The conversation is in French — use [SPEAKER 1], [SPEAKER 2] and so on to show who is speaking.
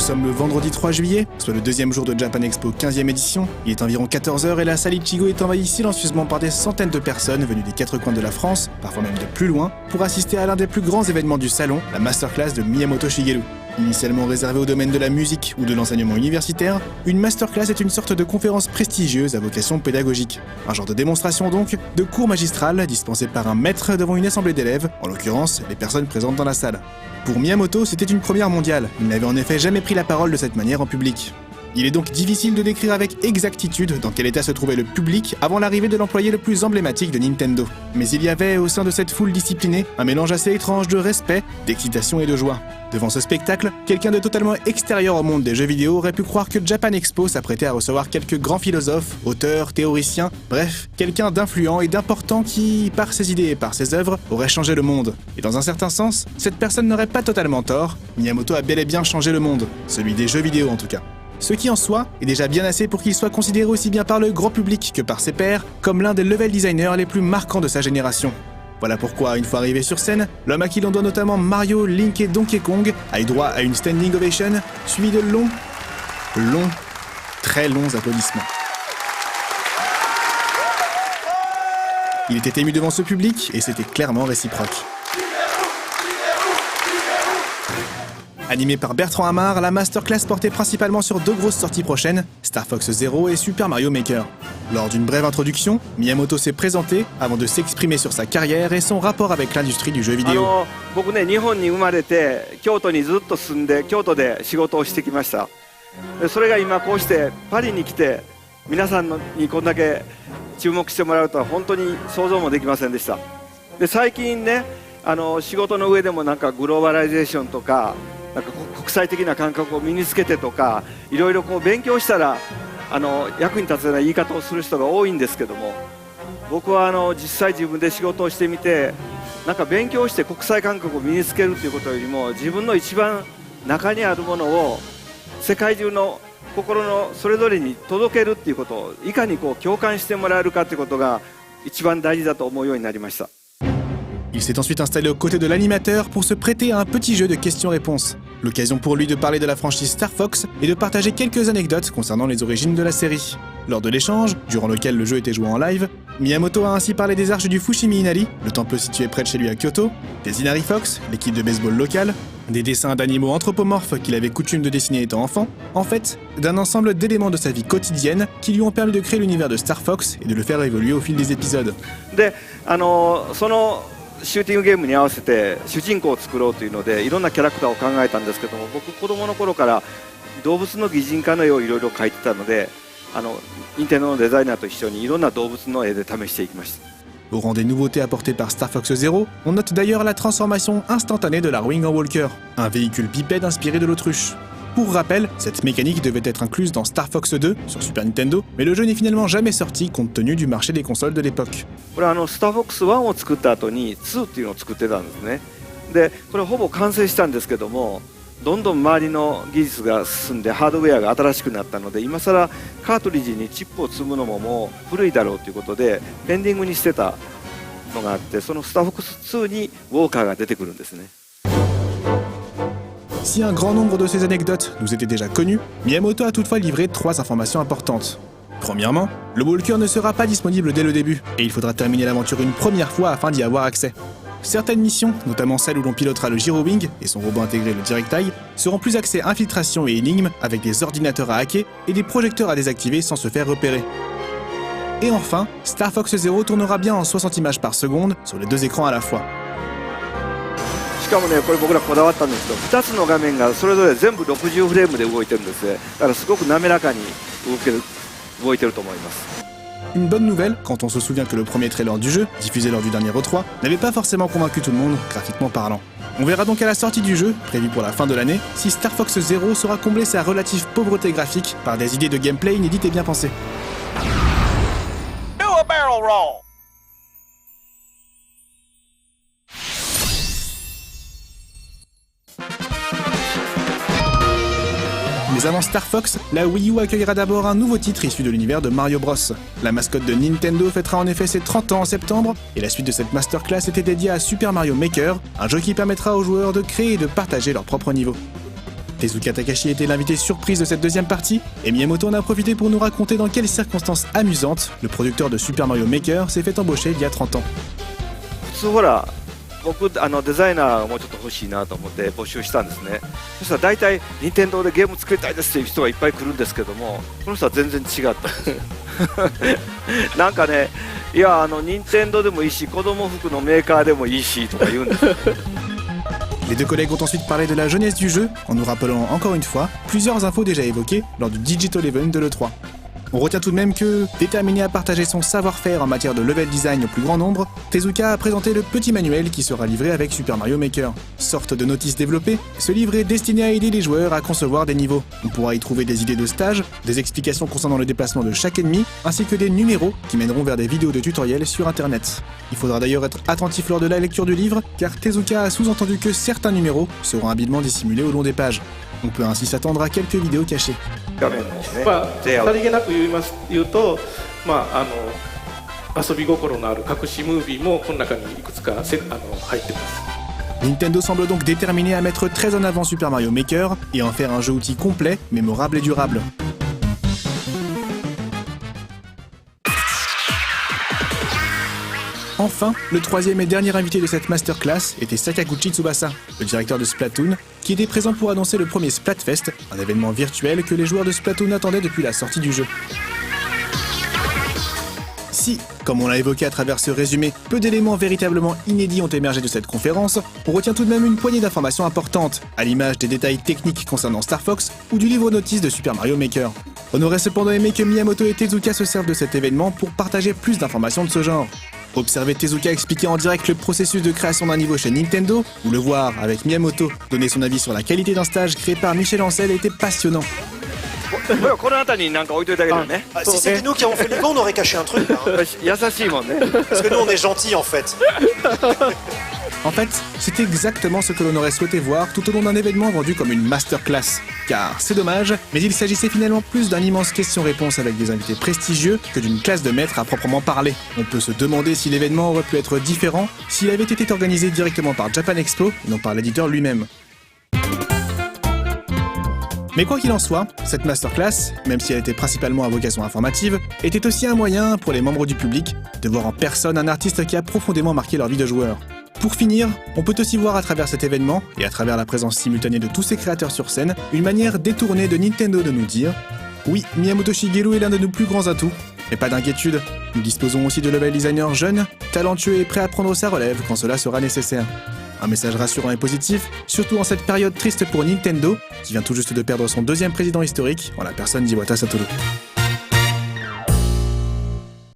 [SPEAKER 1] sommes le vendredi 3 juillet, soit le deuxième jour de Japan Expo 15e édition. Il est environ 14h et la salle Ichigo est envahie silencieusement par des centaines de personnes venues des quatre coins de la France, parfois même de plus loin, pour assister à l'un des plus grands événements du salon, la masterclass de Miyamoto Shigeru. Initialement réservée au domaine de la musique ou de l'enseignement universitaire, une masterclass est une sorte de conférence prestigieuse à vocation pédagogique. Un genre de démonstration donc, de cours magistral dispensé par un maître devant une assemblée d'élèves, en l'occurrence les personnes présentes dans la salle. Pour Miyamoto, c'était une première mondiale. Il n'avait en effet jamais pris la parole de cette manière en public. Il est donc difficile de décrire avec exactitude dans quel état se trouvait le public avant l'arrivée de l'employé le plus emblématique de Nintendo. Mais il y avait, au sein de cette foule disciplinée, un mélange assez étrange de respect, d'excitation et de joie. Devant ce spectacle, quelqu'un de totalement extérieur au monde des jeux vidéo aurait pu croire que Japan Expo s'apprêtait à recevoir quelques grands philosophes, auteurs, théoriciens, bref, quelqu'un d'influent et d'important qui, par ses idées et par ses œuvres, aurait changé le monde. Et dans un certain sens, cette personne n'aurait pas totalement tort, Miyamoto a bel et bien changé le monde, celui des jeux vidéo en tout cas. Ce qui en soi est déjà bien assez pour qu'il soit considéré aussi bien par le grand public que par ses pairs comme l'un des level designers les plus marquants de sa génération. Voilà pourquoi, une fois arrivé sur scène, l'homme à qui l'on doit notamment Mario, Link et Donkey Kong a eu droit à une standing ovation, suivie de très longs applaudissements. Il était ému devant ce public et c'était clairement réciproque. Animé par Bertrand Hamar, la masterclass portait principalement sur deux grosses sorties prochaines, Star Fox Zero et Super Mario Maker. Lors d'une brève introduction, Miyamoto s'est présenté avant de s'exprimer sur sa carrière et son rapport avec l'industrie du jeu vidéo.
[SPEAKER 2] 僕ね、日本に生まれて京都にずっと住んで京都で仕事をしてきました。それが今こうしてパリに来て皆さんにこんだけ注目してもらうとは本当に想像もできませんでした。で、最近ね、仕事の上でもなんかグローバライゼーションとかなんか国際的な感覚を身につけてとかいろいろこう勉強したら役に立つような言い方をする人が多いんですけども、僕は実際自分で仕事をしてみてなんか勉強して国際感覚を身につけるということよりも自分の一番中にあるものを世界中の心のそれぞれに届けるっていうことをいかにこう共感してもらえるかということが一番大事だと思うようになりました。
[SPEAKER 1] Il s'est ensuite installé aux côtés de l'animateur pour se prêter à un petit jeu de questions-réponses. L'occasion pour lui de parler de la franchise Star Fox et de partager quelques anecdotes concernant les origines de la série. Lors de l'échange, durant lequel le jeu était joué en live, Miyamoto a ainsi parlé des arches du Fushimi Inari, le temple situé près de chez lui à Kyoto, des Inari Fox, l'équipe de baseball locale, des dessins d'animaux anthropomorphes qu'il avait coutume de dessiner étant enfant, en fait, d'un ensemble d'éléments de sa vie quotidienne qui lui ont permis de créer l'univers de Star Fox et de le faire évoluer au fil des épisodes.
[SPEAKER 2] シューティングゲームに合わせて主人公を作ろうというのでいろんなキャラクターを考えたんですけども、僕子供の頃から動物の擬人化の絵をいろいろ描いてたので任天堂のデザイナーと一緒にいろんな動物の絵で試していきました。
[SPEAKER 1] Au rang des nouveautés apportées par Star Fox Zero, on note d'ailleurs la transformation instantanée de la Wing en Walker, un véhicule bipède inspiré de l'autruche. Pour rappel, cette mécanique devait être incluse dans Star Fox 2 sur Super Nintendo, mais le jeu n'est finalement jamais sorti compte tenu du marché des consoles de l'époque.
[SPEAKER 2] これStar Fox 1を作った後に2っていうのを作ってたんですね。で、これほぼ完成したんですけども、どんどん周りの技術が進んでハードウェアが新しくなったので、今更カートリッジにチップを積むのももう古いだろうということでペンディングにしてたのがあって、その Star Fox 2にウォーカーが出てくるんですね。
[SPEAKER 1] Si un grand nombre de ces anecdotes nous étaient déjà connues, Miyamoto a toutefois livré 3 informations importantes. Premièrement, le Walker ne sera pas disponible dès le début, et il faudra terminer l'aventure une première fois afin d'y avoir accès. Certaines missions, notamment celle où l'on pilotera le Gyro Wing et son robot intégré le Direct Eye, seront plus axées infiltration et énigmes avec des ordinateurs à hacker et des projecteurs à désactiver sans se faire repérer. Et enfin, Star Fox Zero tournera bien en 60 images par seconde sur les 2 écrans à la fois.
[SPEAKER 2] しかもね、これ僕らこだわったんですけど、2つの画面がそれぞれ全部60フレームで動いてるんですね。だからすごく滑らかに動いてると思います。
[SPEAKER 1] Une bonne nouvelle, quand on se souvient que le premier trailer du jeu, diffusé lors du dernier E3, n'avait pas forcément convaincu tout le monde, graphiquement parlant. On verra donc à la sortie du jeu, prévue pour la fin de l'année, si Star Fox Zero saura combler sa relative pauvreté graphique par des idées de gameplay inédites et bien pensées.
[SPEAKER 3] Do a barrel roll!
[SPEAKER 1] Mais avant Star Fox, la Wii U accueillera d'abord un nouveau titre issu de l'univers de Mario Bros. La mascotte de Nintendo fêtera en effet ses 30 ans en septembre, et la suite de cette masterclass était dédiée à Super Mario Maker, un jeu qui permettra aux joueurs de créer et de partager leur propre niveau. Tezuka Takashi était l'invité surprise de cette deuxième partie, et Miyamoto en a profité pour nous raconter dans quelles circonstances amusantes le producteur de Super Mario Maker s'est fait embaucher il y a 30 ans.
[SPEAKER 2] 普通ほら僕デザイナーがもうちょっと欲しいなと思って募集したんですね。そしたら大体任天堂でゲーム作りたいですっていう人がいっぱい来るんですけども、この人は全然違ったんですなんかね、いや任天堂でもいいし子供服のメーカーでもいいしとか言うんですよ。
[SPEAKER 1] Les deux collègues ont ensuite parlé de la jeunesse du jeu, en nous rappelant encore une fois plusieurs infos déjà évoquées lors du Digital Event de l'E3. On retient tout de même que, déterminé à partager son savoir-faire en matière de level design au plus grand nombre, Tezuka a présenté le petit manuel qui sera livré avec Super Mario Maker. Sorte de notice développée, ce livre est destiné à aider les joueurs à concevoir des niveaux. On pourra y trouver des idées de stage, des explications concernant le déplacement de chaque ennemi, ainsi que des numéros qui mèneront vers des vidéos de tutoriels sur internet. Il faudra d'ailleurs être attentif lors de la lecture du livre, car Tezuka a sous-entendu que certains numéros seront habilement dissimulés au long des pages. On peut ainsi s'attendre à quelques vidéos cachées.
[SPEAKER 3] さりげなく言うと、遊び心のある隠しムービーもこの中にいくつか入ってます。
[SPEAKER 1] Nintendo semble donc déterminé à mettre très en avant Super Mario Maker et en faire un jeu-outil complet, mémorable et durable. Enfin, le troisième et dernier invité de cette masterclass était Sakaguchi Tsubasa, le directeur de Splatoon, qui était présent pour annoncer le premier Splatfest, un événement virtuel que les joueurs de Splatoon attendaient depuis la sortie du jeu. Si, comme on l'a évoqué à travers ce résumé, peu d'éléments véritablement inédits ont émergé de cette conférence, on retient tout de même une poignée d'informations importantes, à l'image des détails techniques concernant Star Fox ou du livre notice de Super Mario Maker. On aurait cependant aimé que Miyamoto et Tezuka se servent de cet événement pour partager plus d'informations de ce genre. Observer Tezuka expliquer en direct le processus de création d'un niveau chez Nintendo, ou le voir, avec Miyamoto, donner son avis sur la qualité d'un stage créé par Michel Ancel était passionnant.
[SPEAKER 4] Si c'était nous qui avons fait les cons, on aurait caché un truc. Parce que nous, on est gentils en fait.
[SPEAKER 1] En fait, c'est exactement ce que l'on aurait souhaité voir tout au long d'un événement vendu comme une masterclass. Car c'est dommage, mais il s'agissait finalement plus d'un immense question-réponse avec des invités prestigieux que d'une classe de maîtres à proprement parler. On peut se demander si l'événement aurait pu être différent s'il avait été organisé directement par Japan Expo et non par l'éditeur lui-même. Mais quoi qu'il en soit, cette masterclass, même si elle était principalement à vocation informative, était aussi un moyen pour les membres du public de voir en personne un artiste qui a profondément marqué leur vie de joueur. Pour finir, on peut aussi voir à travers cet événement, et à travers la présence simultanée de tous ces créateurs sur scène, une manière détournée de Nintendo de nous dire « Oui, Miyamoto Shigeru est l'un de nos plus grands atouts, mais pas d'inquiétude, nous disposons aussi de level designers jeunes, talentueux et prêts à prendre sa relève quand cela sera nécessaire. » Un message rassurant et positif, surtout en cette période triste pour Nintendo, qui vient tout juste de perdre son deuxième président historique, en la personne d'Iwata Satoru.